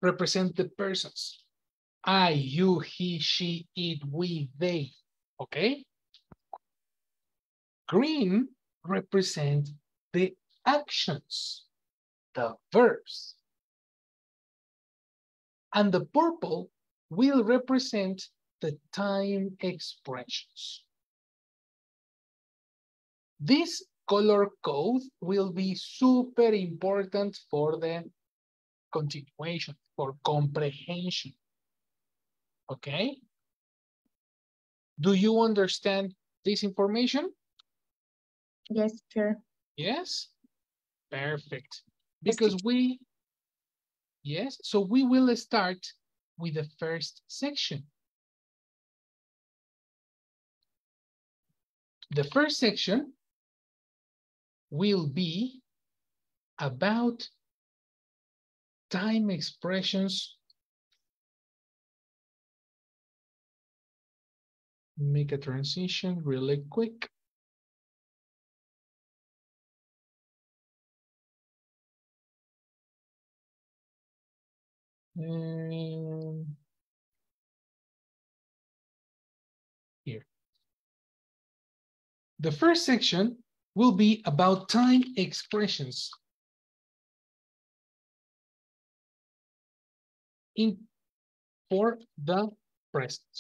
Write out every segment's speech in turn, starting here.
represent the persons. I, you, he, she, it, we, they. Okay? Green represent the actions, the verbs. And the purple will represent the time expressions. This color code will be super important for the continuation, for comprehension. Okay? Do you understand this information? Yes, sure. Yes? Perfect. Because yes, so we will start with the first section. The first section will be about time expressions. Make a transition really quick. And here. The first section will be about time expressions for the present.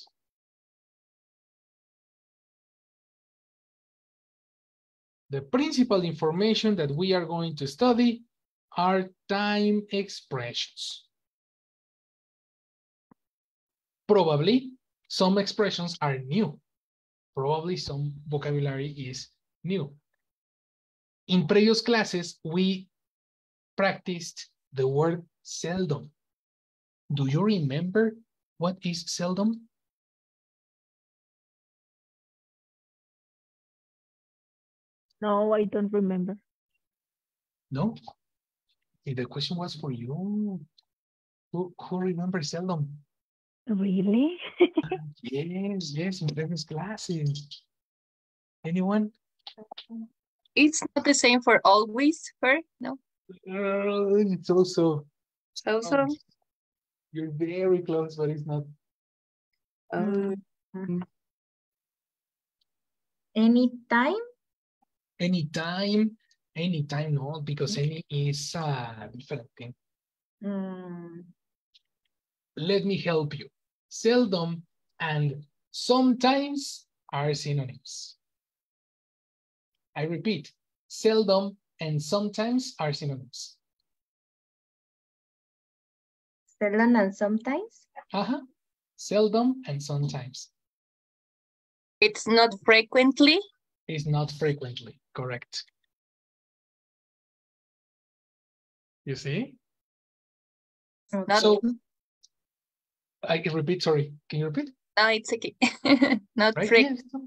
The principal information that we are going to study are time expressions. Probably some expressions are new. Probably some vocabulary is new. In previous classes, we practiced the word seldom. Do you remember what is seldom? No, I don't remember. No? The question was for you. Who remembers seldom? Really? Yes, in previous classes. Anyone? It's not the same for always, her, no? It's also. Also? You're very close, but it's not. Anytime? Anytime, no, because any is a different thing. Let me help you. Seldom and sometimes are synonyms. I repeat, seldom and sometimes are synonyms. Seldom and sometimes? Seldom and sometimes. It's not frequently? It's not frequently, correct. You see? Not, so, I can repeat, sorry. Can you repeat? No, it's okay. Not right? frequently. Yes.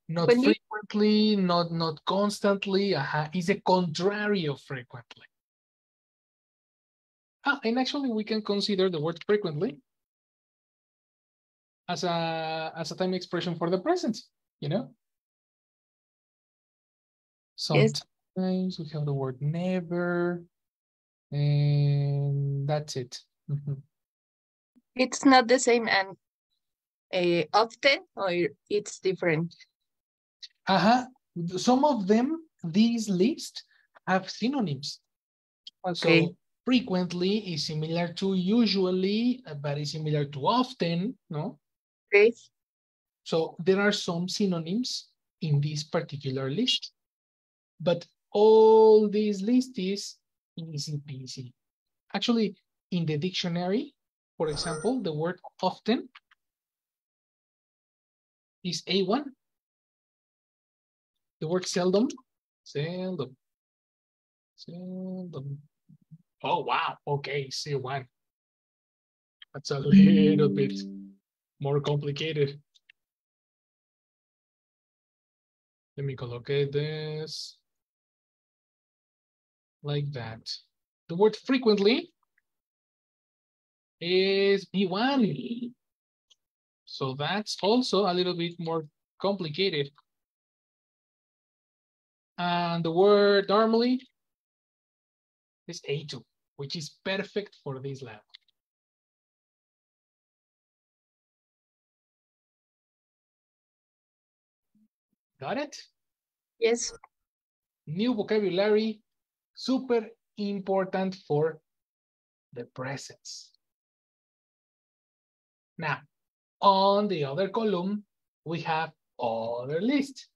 Not frequently, not constantly. Is a contrary of frequently. And actually we can consider the word frequently as a time expression for the present, you know? Sometimes we have the word never, and that's it. It's not the same and often, or it's different? Some of them, these lists have synonyms. Okay. So frequently is similar to usually, but is similar to often, no? Okay. So there are some synonyms in this particular list, but all this list is easy peasy. Actually, in the dictionary, for example, the word often is A1. The word seldom. Oh, wow. Okay, C1. That's a little bit more complicated. Let me collocate this like that. The word frequently is B1. So that's also a little bit more complicated. And the word normally is A2. which is perfect for this lab. Got it? Yes. New vocabulary, super important for the presence. Now, on the other column, we have other list.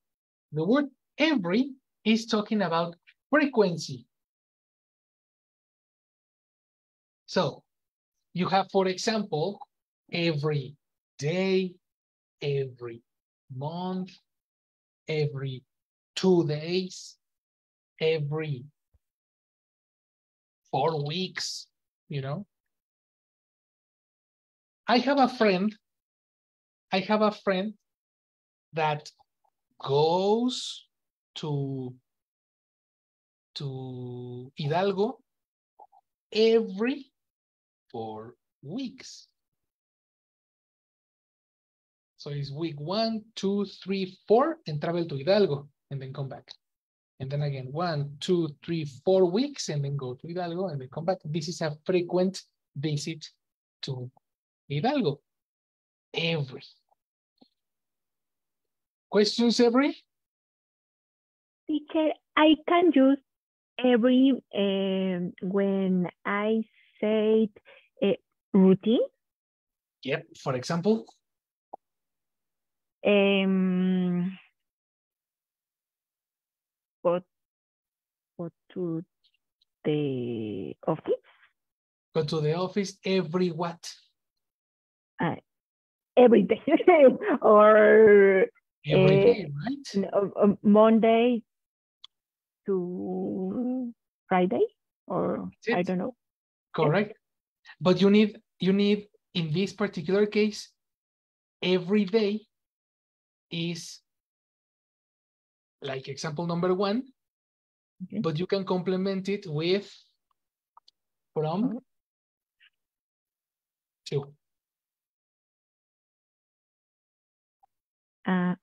The word every is talking about frequency. So you have, for example, every day, every month, every 2 days, every 4 weeks, you know. I have a friend that goes to Hidalgo every 4 weeks. So it's week 1, 2, 3, 4, and travel to Hidalgo, and then come back. And then again, 1, 2, 3, 4 weeks, and then go to Hidalgo, and then come back. This is a frequent visit to Hidalgo. Every. Questions, every? Teacher, I can use every when I said routine. Yep. For example? Go to the office. Go to the office every what? Every day. Or Every day, right? Monday to Friday, or I don't know. Correct. But you need in this particular case, every day is like example number 1, okay. But you can complement it with from to.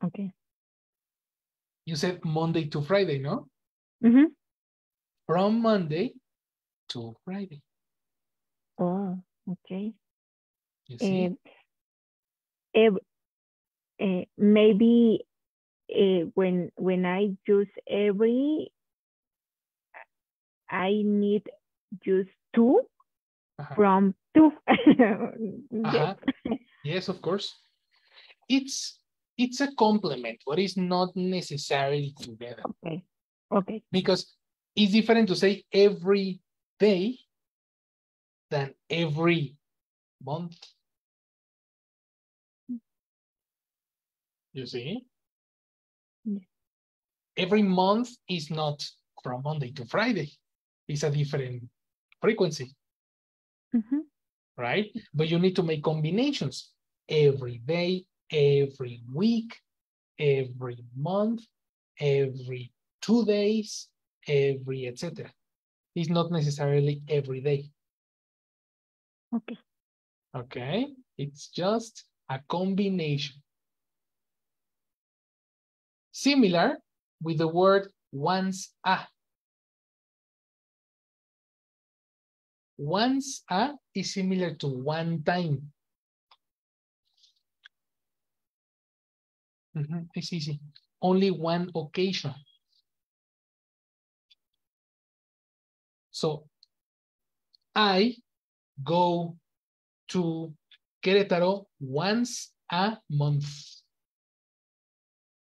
Okay. You said Monday to Friday, no? Mm-hmm. From Monday to Friday. Oh, okay. You see? Maybe when I use every, I need just 2 from 2. Yes. Yes, of course. It's a complement, but it's not necessarily together. Okay. Okay. Because it's different to say every day than every month. You see? Yeah. Every month is not from Monday to Friday. It's a different frequency. Mm-hmm. Right? But you need to make combinations every day, every week, every month, every 2 days, every etc. It's not necessarily every day. Okay. Okay? It's just a combination. Similar with the word once a. Once a is similar to one time. It's easy. Only one occasion. So I go to Querétaro once a month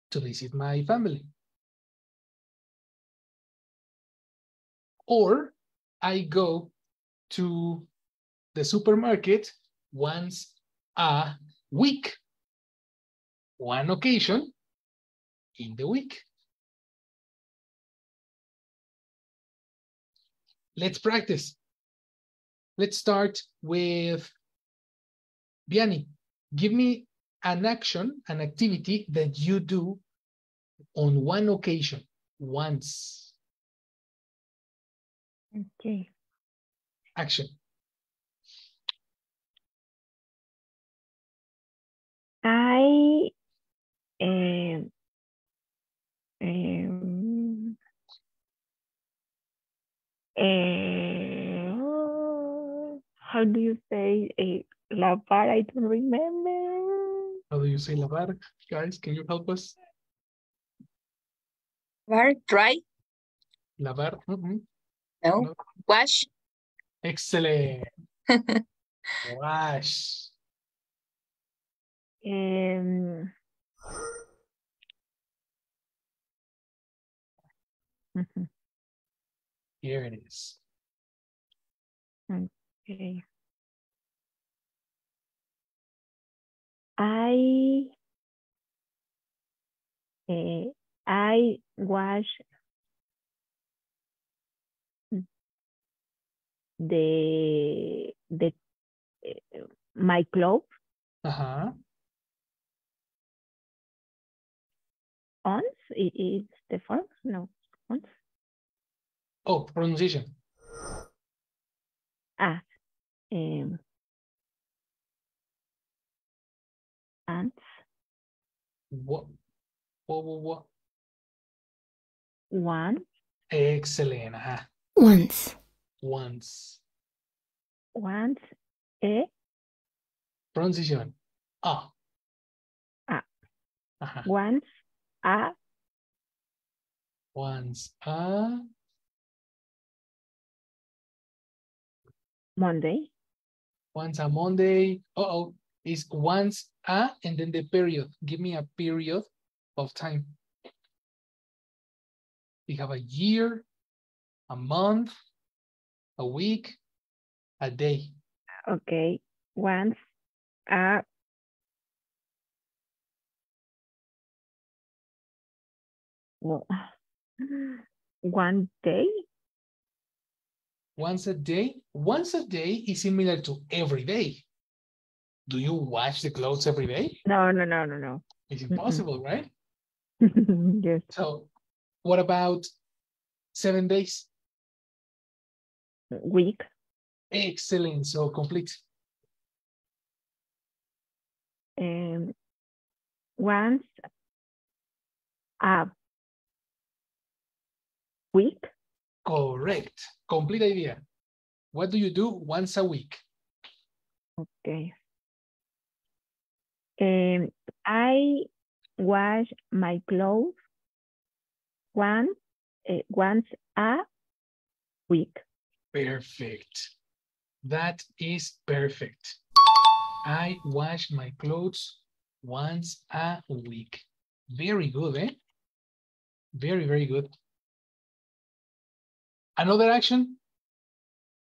to visit my family. Or I go to the supermarket once a week. One occasion in the week. Let's practice. Let's start with Vianney. Give me an action, an activity that you do on one occasion, once. Okay. Action. I How do you say lavar? I don't remember. How do you say lavar? Guys, can you help us? Dry? Lavar. No. No. Wash? Excellent. Wash. Mhm. Here it is. Okay. I wash the my clothes once. It's the form? No, once. Oh, pronunciation. Once. What? One. Excellent. Once. Once. Once. Pronunciation. Ah. Once. Once. Monday. Once a Monday. Uh-oh. Is once a and then the period. Give me a period of time. We have a year, a month, a week, a day. Okay. Once a one day. Once a day. Once a day is similar to every day. Do you wash the clothes every day? No. It's impossible, right? Yes. So what about 7 days? Week. Excellent. So complete. Once a week. Correct. Complete idea. What do you do once a week? Okay. I wash my clothes once a week. Perfect. That is perfect. I wash my clothes once a week. Very good, eh? Very, very good. Another action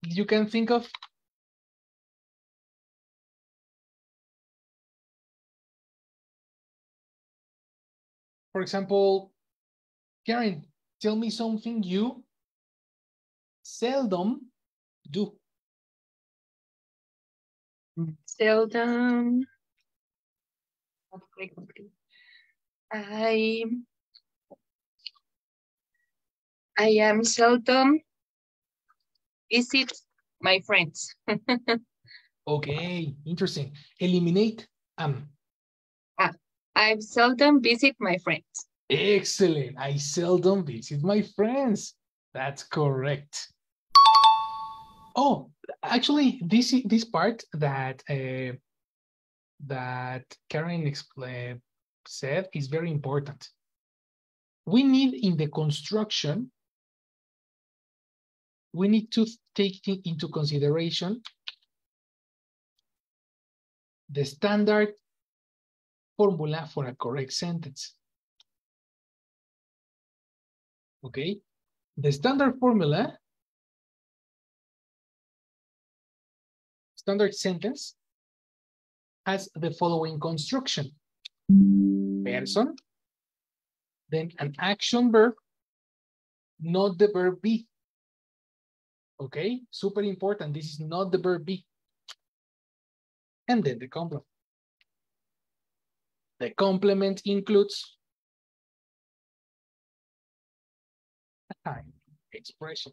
you can think of? For example, Karen, tell me something you seldom do. Seldom. I am seldom visit my friends. Okay, interesting. Eliminate I seldom visit my friends. Excellent. I seldom visit my friends. That's correct. Oh, actually, this part that Karen said is very important. We need in the construction, we need to take into consideration the standard formula for a correct sentence. Okay, the standard formula, standard sentence has the following construction. Person, then an action verb, not the verb be. Okay, super important. This is not the verb be. And then the complement. The complement includes a time expression.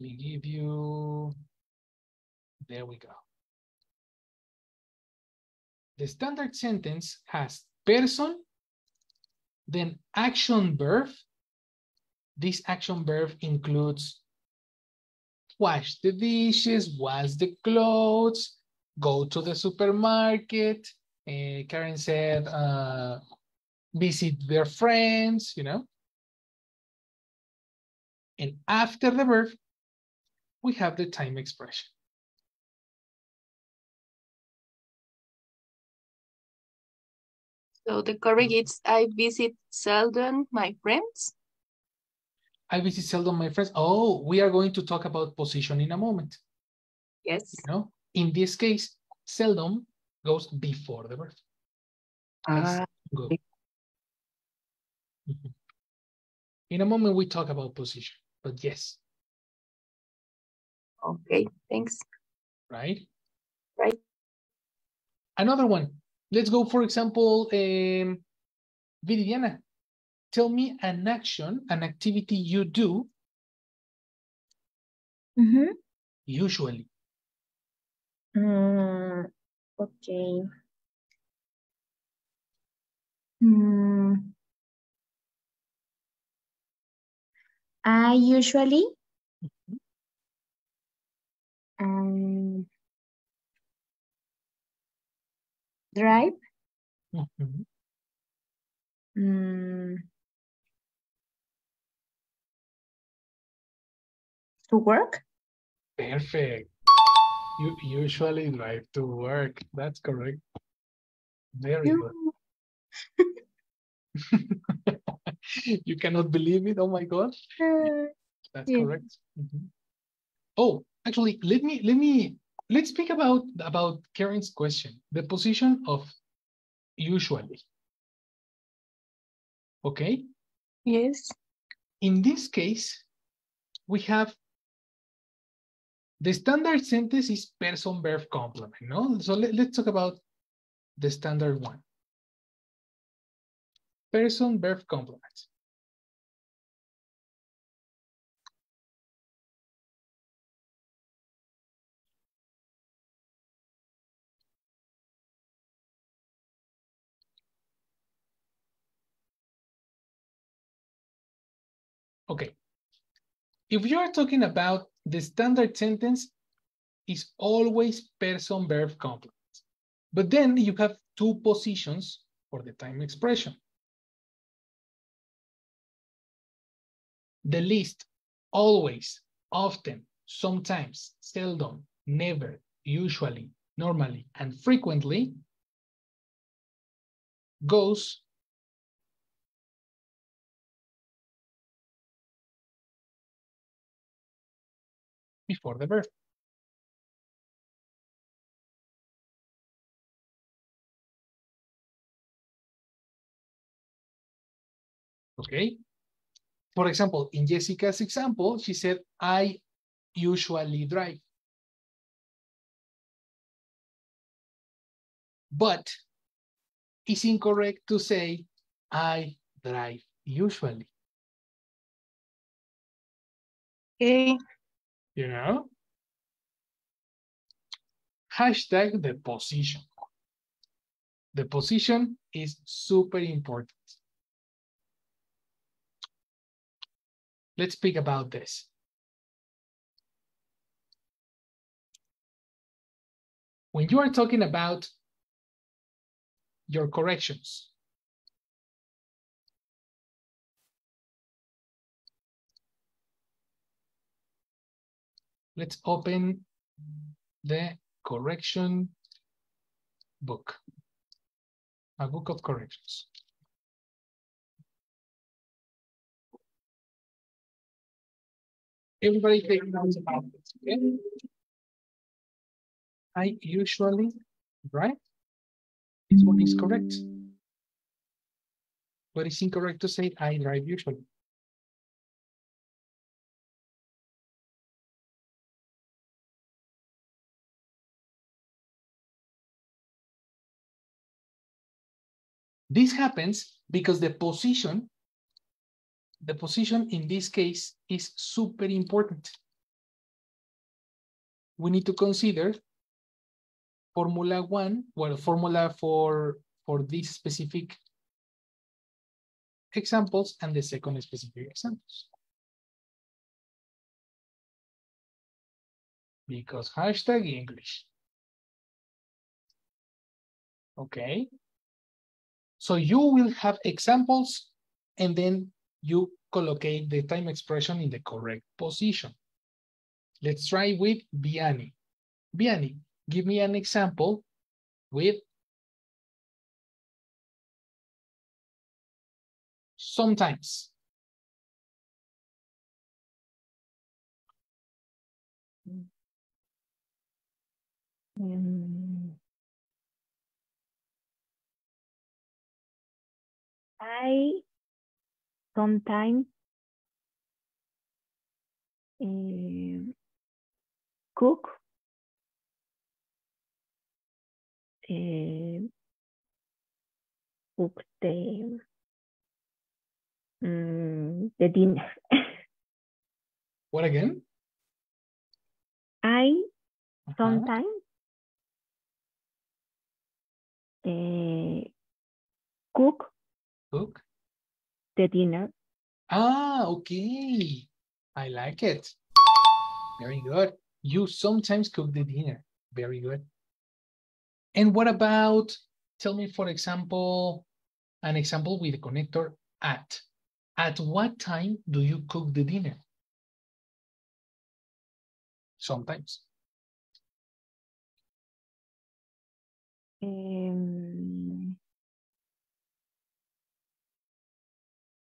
Let me give you, there we go. The standard sentence has person, then action verb. This action verb includes wash the dishes, wash the clothes, go to the supermarket. Karen said, visit their friends, you know. And after the verb, we have the time expression. So the correct is I visit seldom my friends. I visit seldom my friends. Oh, we are going to talk about position in a moment. Yes. You know, in this case, seldom goes before the verb. I go. In a moment, we talk about position, but yes. Okay, thanks. Right? Right. Another one. Let's go, for example, Viridiana, tell me an action, an activity you do usually. Okay. I usually drive to work. Perfect. You usually drive to work. That's correct. Very good. You cannot believe it. Oh my God. That's correct. Oh, actually, let's speak about Karen's question. The position of usually. Okay. Yes. In this case, we have the standard sentence is person verb complement. No, so let's talk about the standard one. Person verb complement. Okay. If you are talking about the standard sentence, is always person verb complement. But then you have two positions for the time expression. The list, always, often, sometimes, seldom, never, usually, normally, and frequently goes before the verb. Okay. For example, in Jessica's example, she said, I usually drive. But it's incorrect to say, I drive usually. Okay. You know? Hashtag the position. The position is super important. Let's speak about this. When you are talking about your corrections, let's open the correction book, a book of corrections. Everybody take notes about this, okay? I usually, right? This one is correct. But it's incorrect to say I drive usually. This happens because the position in this case is super important. We need to consider Formula 1, well, formula for these specific examples and the second specific examples. Because hashtag English. Okay. So you will have examples and then you collocate the time expression in the correct position. Let's try with Vianney. Vianney, give me an example with sometimes. I sometimes cook cook the dinner. What again? I sometimes cook the dinner. Ah, okay. I like it. Very good. You sometimes cook the dinner. Very good. And what about, tell me, for example, an example with the connector at. At what time do you cook the dinner? Sometimes.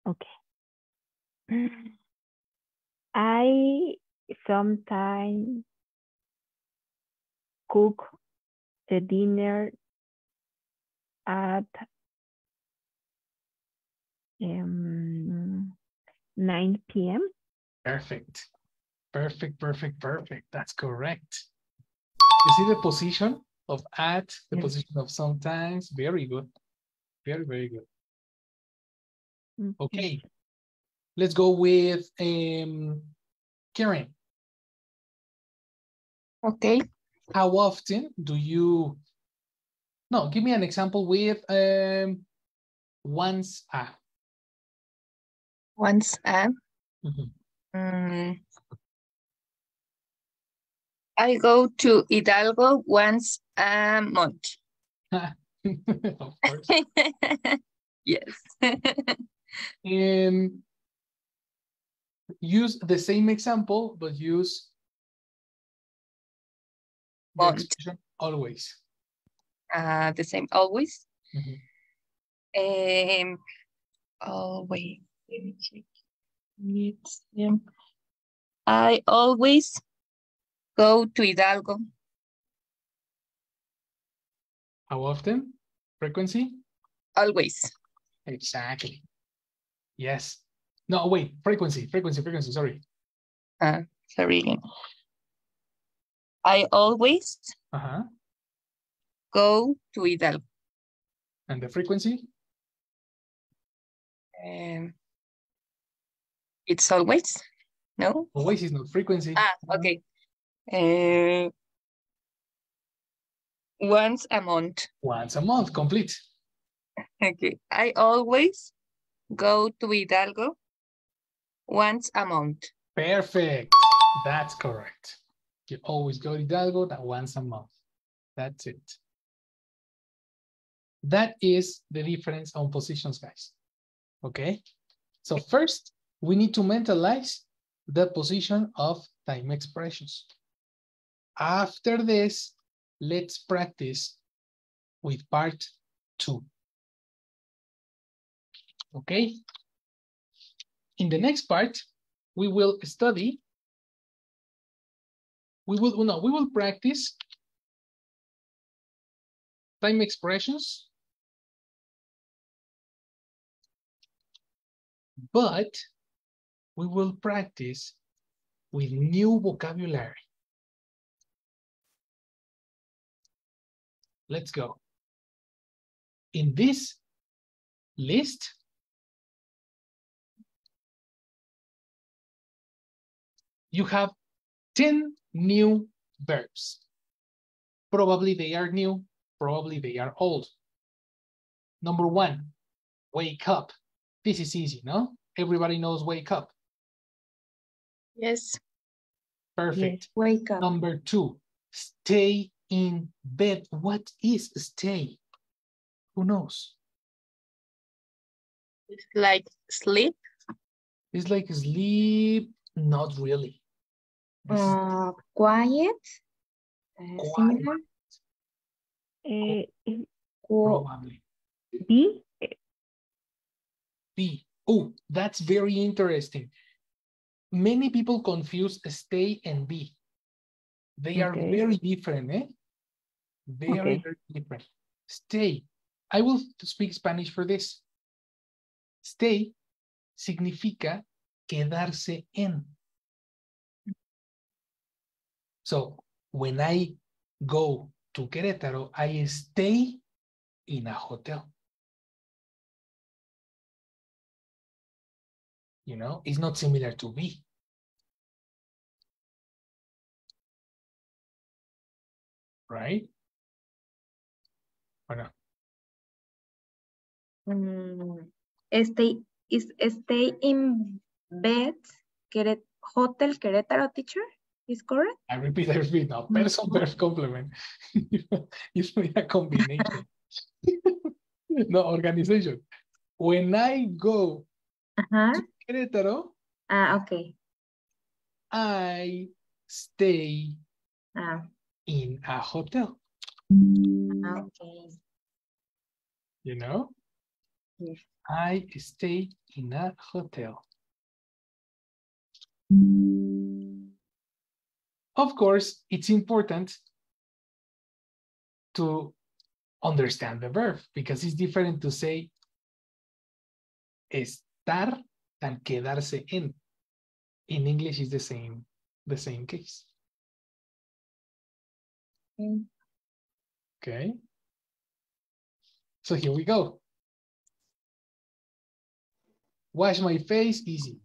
Okay. I sometimes cook the dinner at 9 p.m. Perfect. Perfect, perfect, perfect. That's correct. You see the position of at, the position of sometimes. Very good. Very, very good. Okay. Let's go with Karen. Okay. How often do you... No, give me an example with once a. Once a. I go to Hidalgo once a month. Of course. Yes. Use the same example, but use the expression always. The same, always. Mm-hmm. Always. Let me check. I always go to Hidalgo. How often? Frequency? Always. Exactly. Yes. No, wait. Frequency. Sorry. Sorry again. I always go to Hidalgo. And the frequency? It's always. No? Always is not frequency. Okay. Once a month. Once a month, complete. Okay. I always go to Hidalgo once a month. Perfect. That's correct. You always go to Hidalgo once a month. That's it. That is the difference on positions, guys. Okay. So first, we need to mentalize the position of time expressions. After this, let's practice with part 2. Okay. In the next part, we will study. We will practice time expressions, but we will practice with new vocabulary. Let's go. In this list, you have 10 new verbs. Probably they are new, probably they are old. Number one, wake up. This is easy, no? Everybody knows wake up. Yes. Perfect. Yes. Wake up. Number two, stay in bed. What is stay? Who knows? It's like sleep. It's like sleep. Not really. Quiet. Quiet. Similar. Probably. B. B. Oh, that's very interesting. Many people confuse stay and be. They are Okay. very different, eh? Very, Okay. very different. Stay. I will speak Spanish for this. Stay significa quedarse en. So when I go to Querétaro, I stay in a hotel. You know, it's not similar to be. Right? Or no? Stay in bed. Hotel Querétaro, teacher, is correct? I repeat. No, person, verb, complement. It's a combination. No, organization. When I go to Querétaro, Okay. I stay in a hotel. Okay. You know? Yes. I stay in a hotel. Of course, it's important to understand the verb because it's different to say estar than quedarse en. In English, is the same case. Okay. So here we go. Wash my face, easy.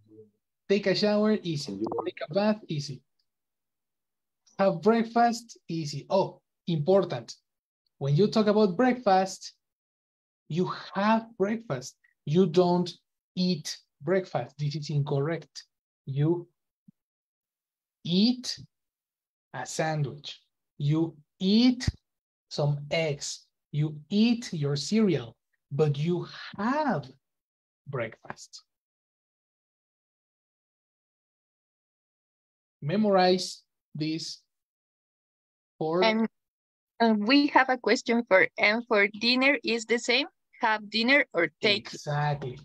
Take a shower, easy. Take a bath, easy. Have breakfast, easy. Oh, important. When you talk about breakfast, you have breakfast. You don't eat breakfast. This is incorrect. You eat a sandwich. You eat some eggs. You eat your cereal, but you have breakfast. Memorize this for... And we have a question for dinner is the same? Have dinner or take? Exactly.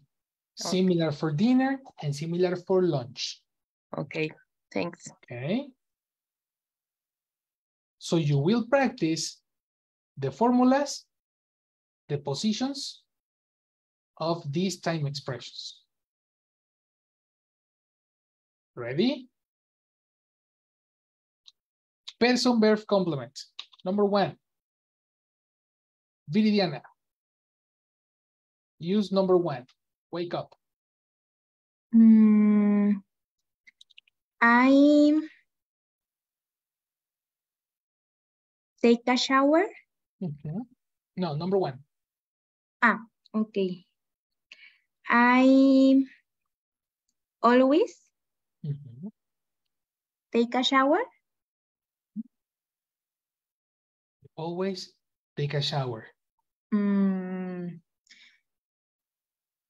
Similar for dinner and similar for lunch. Okay, thanks. Okay. So you will practice the formulas, the positions of these time expressions. Ready? Person, verb, complement. Number one. Viridiana. Use number one. Wake up. I take a shower. No, number one. Okay. I always take a shower. Always take a shower.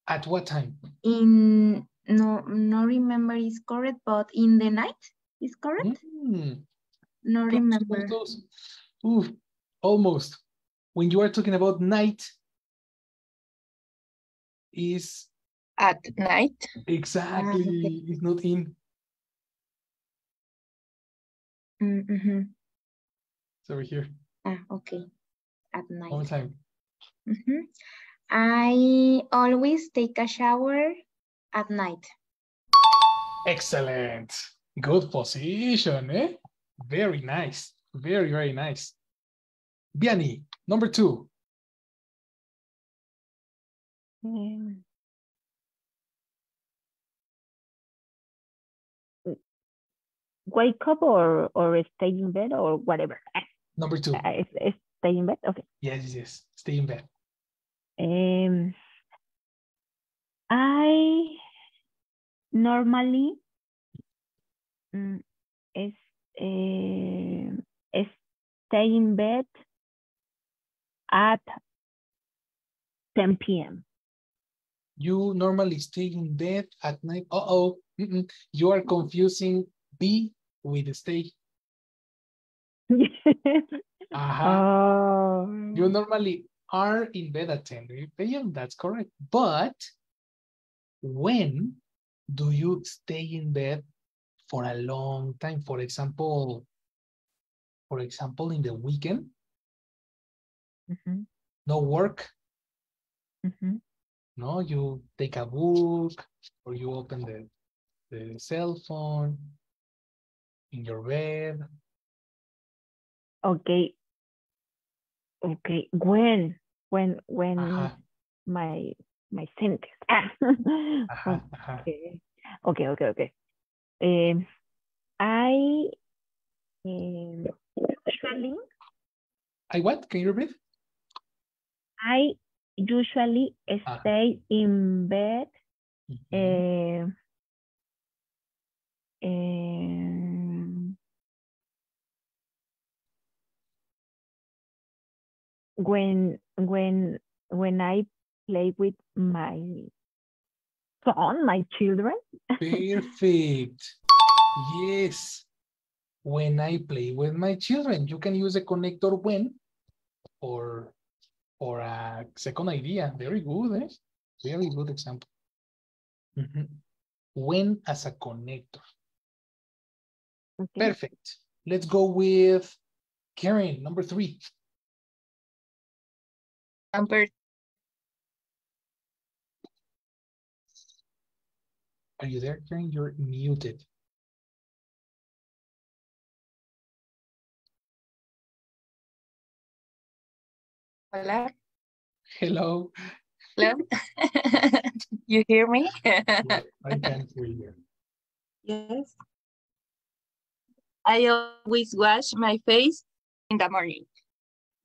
At what time? No remember is correct, but in the night is correct? No Close, remember. close. Ooh, almost. When you are talking about night, is At night? exactly. Okay. It's not in. It's over here. Okay. At night. One more time. I always take a shower at night. Excellent. Good position, eh? Very nice. Very, very nice. Vianney, number two. Wake up or stay in bed or whatever. Number 2. Stay in bed. Okay. Yes. Stay in bed. I normally stay in bed at 10 p.m. You normally stay in bed at night. You are confusing be with stay. Oh. You normally are in bed at 10 p.m. That's correct. But when do you stay in bed for a long time? For example, in the weekend, no work. No, you take a book or you open the cell phone in your bed. Okay. When my sentence. Okay. I usually I what? Can you repeat? I usually stay in bed when I play with my son, my children. Perfect. Yes. When I play with my children, you can use a connector when or a second idea. Very good, eh? Very good example. When as a connector. Okay. Perfect. Let's go with Karen, number 3. Number. Are you there, Karen? You're muted. Hola. Hello. Hello. You hear me? Yeah, I can hear you. Yes. I always wash my face in the morning.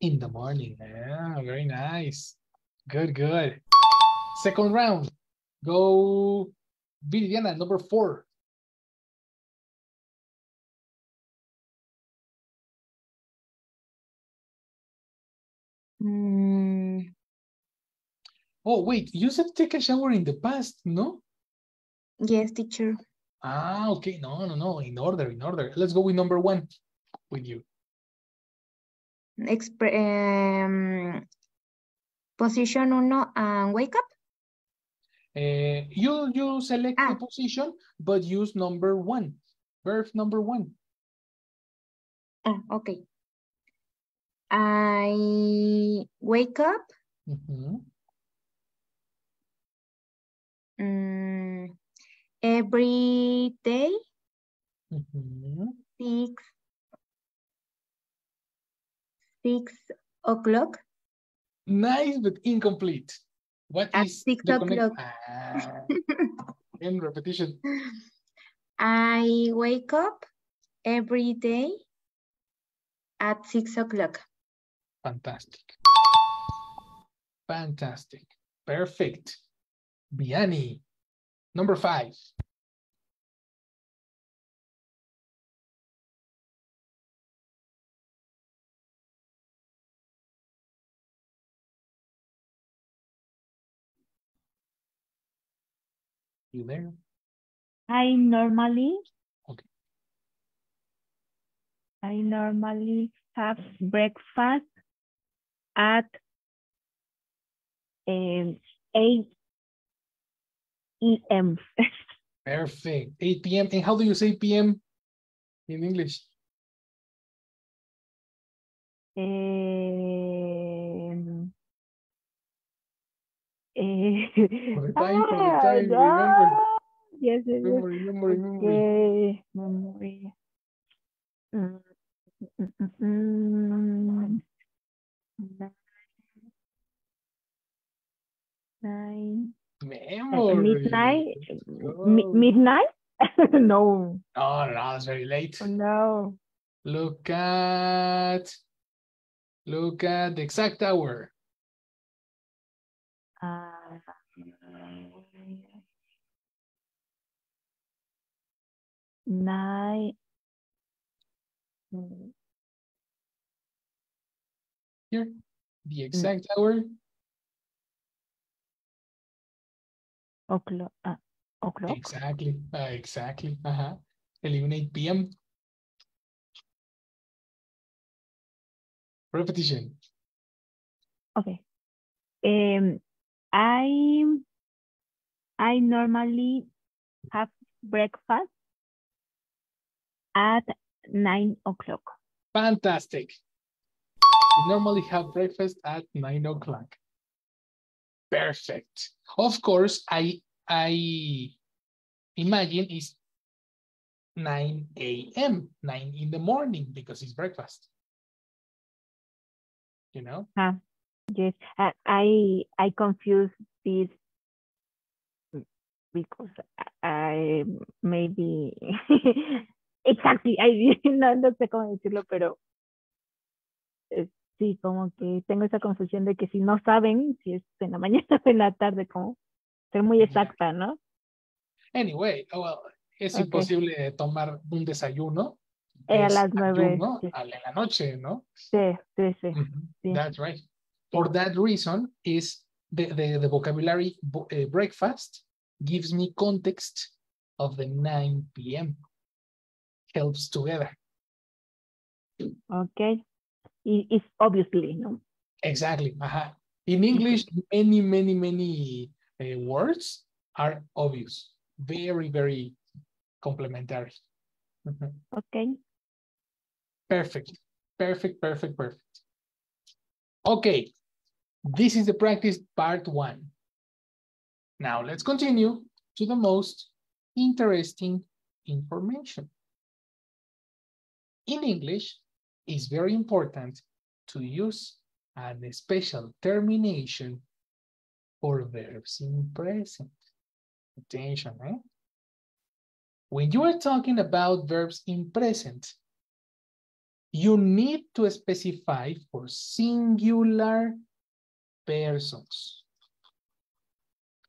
In the morning. Yeah, very nice. Good. Second round. Go, Viridiana, number 4. Oh, wait, you said take a shower in the past, no? Yes, teacher. Okay. No. In order. Let's go with number 1 with you. Position 1 and wake up. You select the position, but use number 1. Verb number 1. Okay. I wake up. Every day. 6 o'clock. Nice, but incomplete. What at is 6 the o'clock? In repetition. I wake up every day at 6 o'clock. Fantastic. Perfect. Vianney, number 5. You there? I normally have breakfast at 8 p.m. Perfect. 8 p.m. And how do you say p.m. in English? For the time, remember. Yes. Remember. Okay. Memory. 9. Memory. Midnight? No. No, it's very late. No. Look at Look at the exact hour. Uh, 9. Here, the exact hour. O'clock. O'clock. Exactly. Exactly. 11 p.m. Repetition. Okay. I normally have breakfast at 9 o'clock. Fantastic. We normally have breakfast at 9 o'clock. Perfect. Of course, I imagine it's 9 a.m., 9 in the morning, because it's breakfast. You know? Yes, I confuse this because I maybe exactly, no sé cómo decirlo, pero sí, como que tengo esa confusión de que si no saben si es en la mañana o en la tarde, como ser muy exacta, ¿no? Anyway, well, es Okay. imposible tomar un desayuno. A las 9. Ayuno en la noche, ¿no? Sí. That's right. For that reason, is the vocabulary breakfast gives me context of the 9 p.m. Helps together. Okay. It's obviously, no? Exactly. In English, many words are obvious. Very, very complementary. Okay. Perfect. Okay. This is the practice part 1. Now let's continue to the most interesting information. In English, it's very important to use a special termination for verbs in present. Attention, eh? When you are talking about verbs in present, you need to specify for singular persons.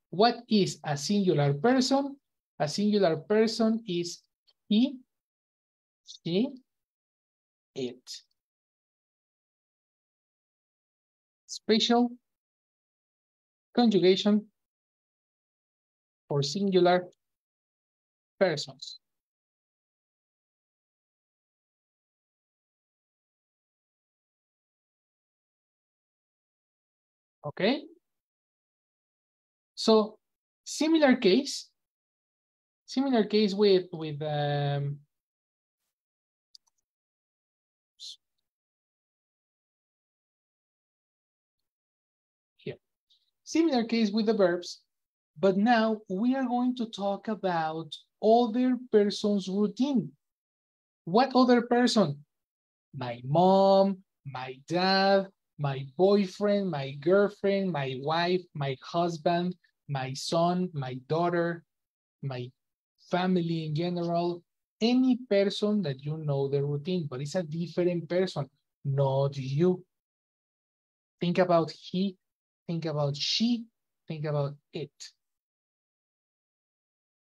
What is a singular person? A singular person is he, she, it. Special conjugation for singular persons. Okay? So, similar case with here. Similar case with the verbs, but now we are going to talk about other person's routine. What other person? My mom, my dad, my boyfriend, my girlfriend, my wife, my husband, my son, my daughter, my family in general, any person that you know the routine, but it's a different person, not you. Think about he, think about she, think about it.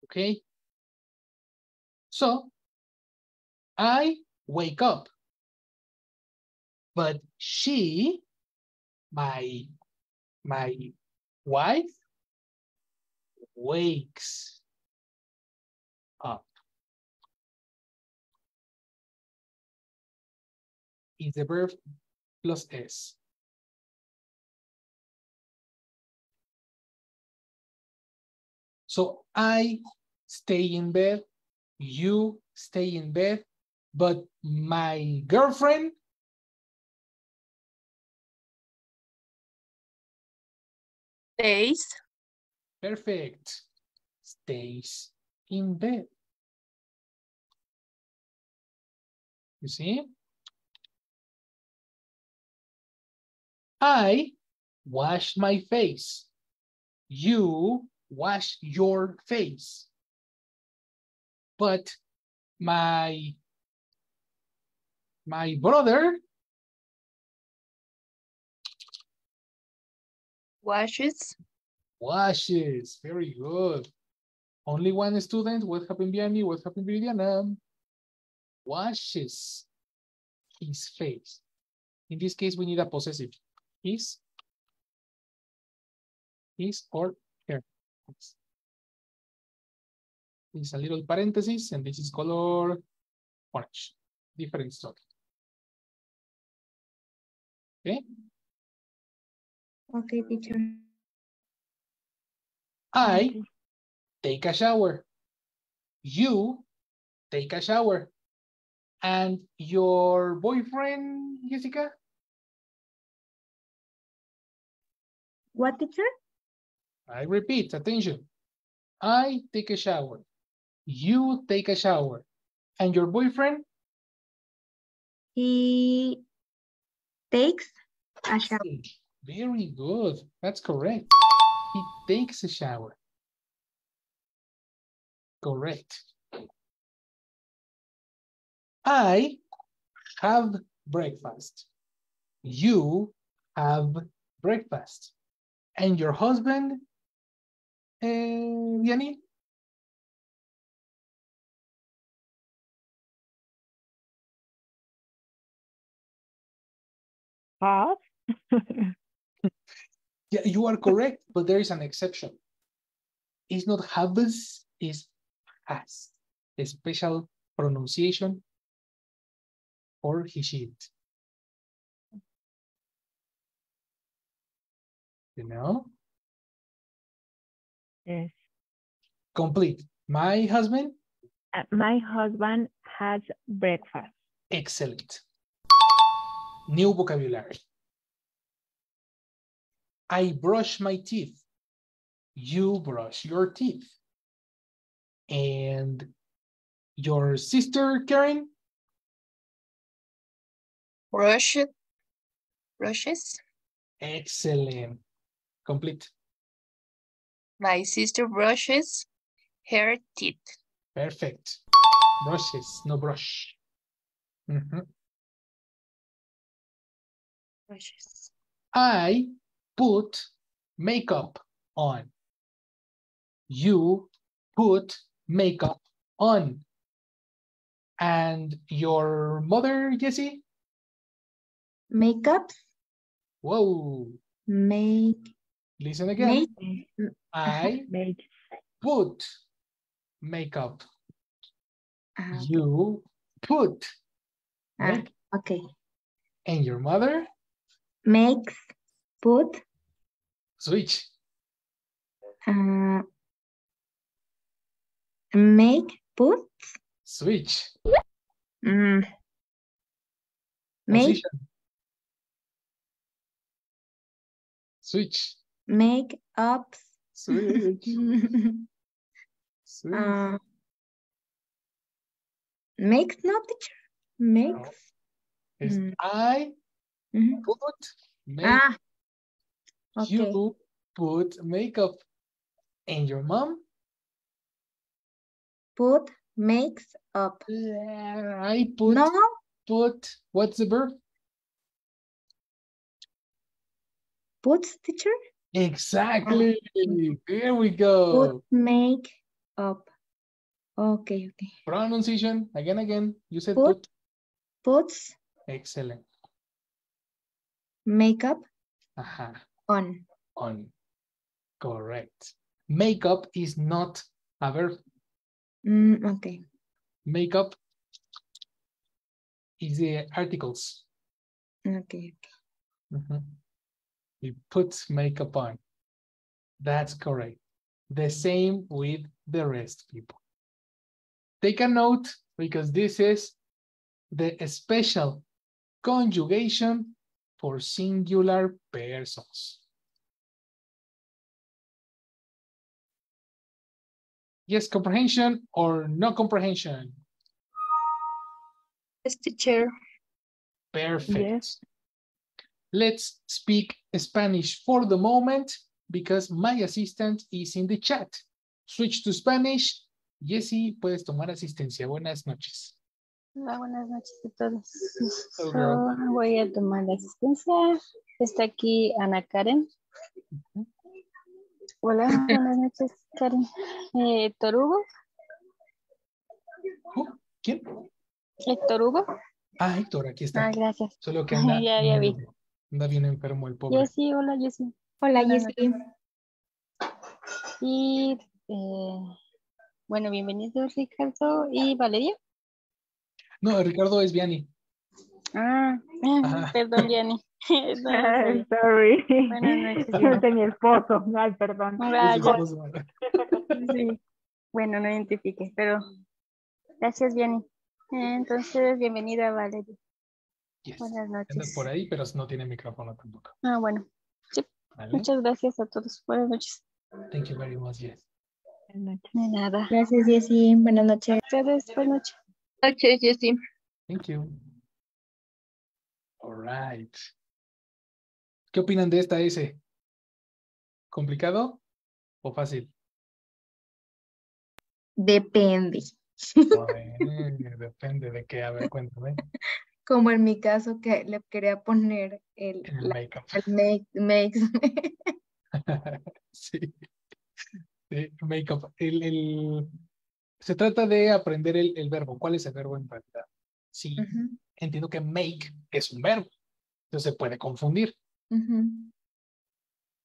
Okay? So, I wake up, but she, my wife, wakes up. Is the verb plus S. So I stay in bed, you stay in bed, but my girlfriend Stays. Perfect. Stays in bed. You see? I wash my face. You wash your face. But my brother Washes. Washes. Very good. Only one student. What happened, Vianney? What happened, Viridiana? Washes his face. In this case, we need a possessive. His or her. This is a little parenthesis, and this is color orange. Different story. Okay? Okay, teacher. I take a shower. You take a shower. And your boyfriend, Jessica? What, teacher? I repeat, attention. I take a shower. You take a shower. And your boyfriend? He takes a shower. Very good. That's correct. He takes a shower. Correct. I have breakfast. You have breakfast. And your husband, Vianney? Have. Yeah, you are correct, but there is an exception. It's not has, it's has. A special pronunciation for he, she. You know? Yes. Complete. My husband? My husband has breakfast. Excellent. New vocabulary. I brush my teeth. You brush your teeth. And your sister, Karen? Brushes. Excellent. Complete. My sister brushes her teeth. Perfect. Brushes, no brush. Brushes. I put makeup on. You put makeup on. And your mother, Jessie? Makeup. Whoa. Make. Listen again. Make. I Made. put makeup. Okay. You put makeup. Okay. And your mother? Makes. Put. Switch. Make. Put. Switch. Make. Position. Switch. Make up. Switch. Switch. Makes, no, teacher. Makes. It's I put makeup. Okay. You put makeup. And your mom? Put. Makes up. I put. No. Put. What's the verb? Puts, teacher. Exactly. There we go. Put. Make up. Okay. Okay. Pronunciation. Again. You said Put. put. Puts. Excellent. Makeup. On. Correct. Makeup is not a verb. Okay. Makeup is the articles. Okay. We put makeup on. That's correct. The same with the rest, people. Take a note because this is the special conjugation for singular persons. Yes, comprehension or no comprehension? Yes, teacher. Perfect. Yes. Let's speak Spanish for the moment because my assistant is in the chat. Switch to Spanish. Jessie, puedes tomar asistencia. Buenas noches. Hola, buenas noches a todos. Hello, girl. Voy a tomar la asistencia. Está aquí Ana Karen. Hola, buenas noches, Karen. ¿Héctor Hugo? ¿Quién? ¿Héctor Hugo? Ah, Héctor, aquí está. Ah, gracias. Solo que anda, Ya vi. anda bien enfermo el pobre. Jessy, hola Jessy. Hola, Buenas Jessie. Y bueno, bienvenidos Ricardo y Valeria. No, Ricardo es Vianney. Ah, Ajá. perdón, Vianney. No, está bien. Sorry. Buenas noches. Yo soy mi esposo. Ay, perdón. Ah, Es su ya. esposo. Sí. Bueno, no identifique, pero gracias, Vianney. Entonces, bienvenida Valeria. Yes. Buenas Anda noches. por ahí, pero no tiene micrófono tampoco. Ah, bueno. Sí. ¿Vale? Muchas gracias a todos. Buenas noches. Thank you very much, yes. Buenas noches. De nada. Gracias, Jessie. Buenas noches. Ustedes, buenas noches. noches, Jessy. Thank you. All right. ¿Qué opinan de esta S? ¿Complicado o fácil? Depende. Depende de qué. A ver, cuéntame. Como en mi caso que le quería poner el En el make-up. makes. Sí. Sí, make-up. Se trata de aprender el verbo. ¿Cuál es el verbo en realidad? Sí, Ujú, entiendo que make es un verbo. Entonces se puede confundir. ujú,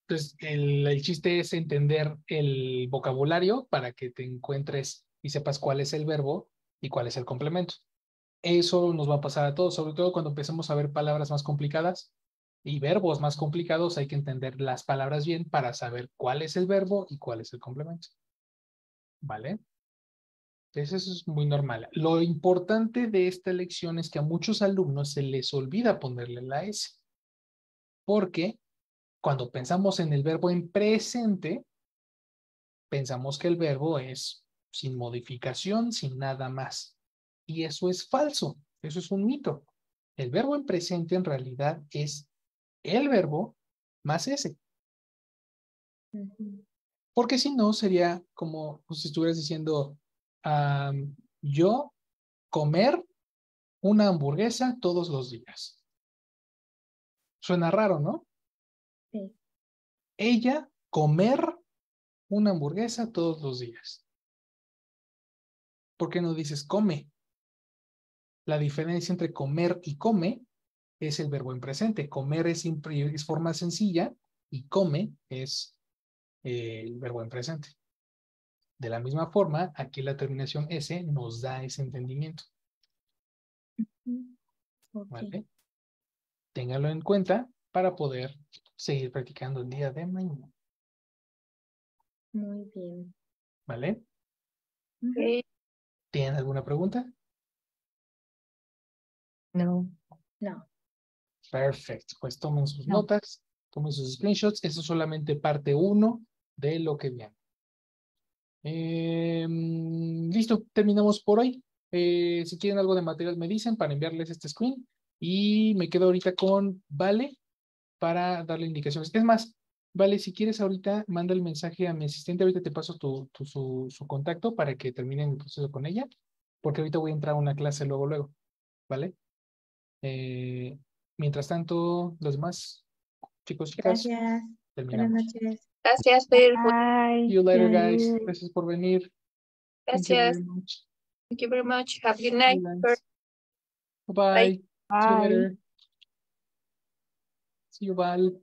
Entonces, el chiste es entender el vocabulario para que te encuentres y sepas cuál es el verbo y cuál es el complemento. Eso nos va a pasar a todos, sobre todo cuando empecemos a ver palabras más complicadas y verbos más complicados, hay que entender las palabras bien para saber cuál es el verbo y cuál es el complemento. ¿Vale? Entonces eso es muy normal. Lo importante de esta lección es que a muchos alumnos se les olvida ponerle la S, porque cuando pensamos en el verbo en presente, pensamos que el verbo es sin modificación, sin nada más. Y eso es falso, eso es un mito. El verbo en presente en realidad es el verbo más ese. ujú. Porque si no, sería como pues, si estuvieras diciendo, yo comer una hamburguesa todos los días. Suena raro, ¿no? Sí. Ella comer una hamburguesa todos los días. ¿Por qué no dices come? La diferencia entre comer y come es el verbo en presente. Comer es forma sencilla y come es el verbo en presente. De la misma forma, aquí la terminación S nos da ese entendimiento. Ok, ¿Vale? Téngalo en cuenta para poder seguir practicando el día de mañana. muy bien. ¿Vale? Ujú. ¿Tienen alguna pregunta? No. No. Perfecto. Pues tomen sus No. notas, tomen sus screenshots. Eso es solamente parte 1 de lo que viene. Listo, terminamos por hoy. Si quieren algo de material me dicen para enviarles este screen. Y me quedo ahorita con Vale para darle indicaciones. Es más, Vale, si quieres ahorita, manda el mensaje a mi asistente. Ahorita te paso su contacto para que terminen el proceso con ella. Porque ahorita voy a entrar a una clase luego. ¿Vale? Eh, mientras tanto, los demás, chicos, chicas, Gracias. Buenas terminamos. noches. Gracias, Fer. See Bye. you later, guys. Bye. Gracias por venir. Thank you Gracias. very much. Thank you very much. Have a good See night. you Fer. guys. Bye-bye. See you Bye. later. See you, Val.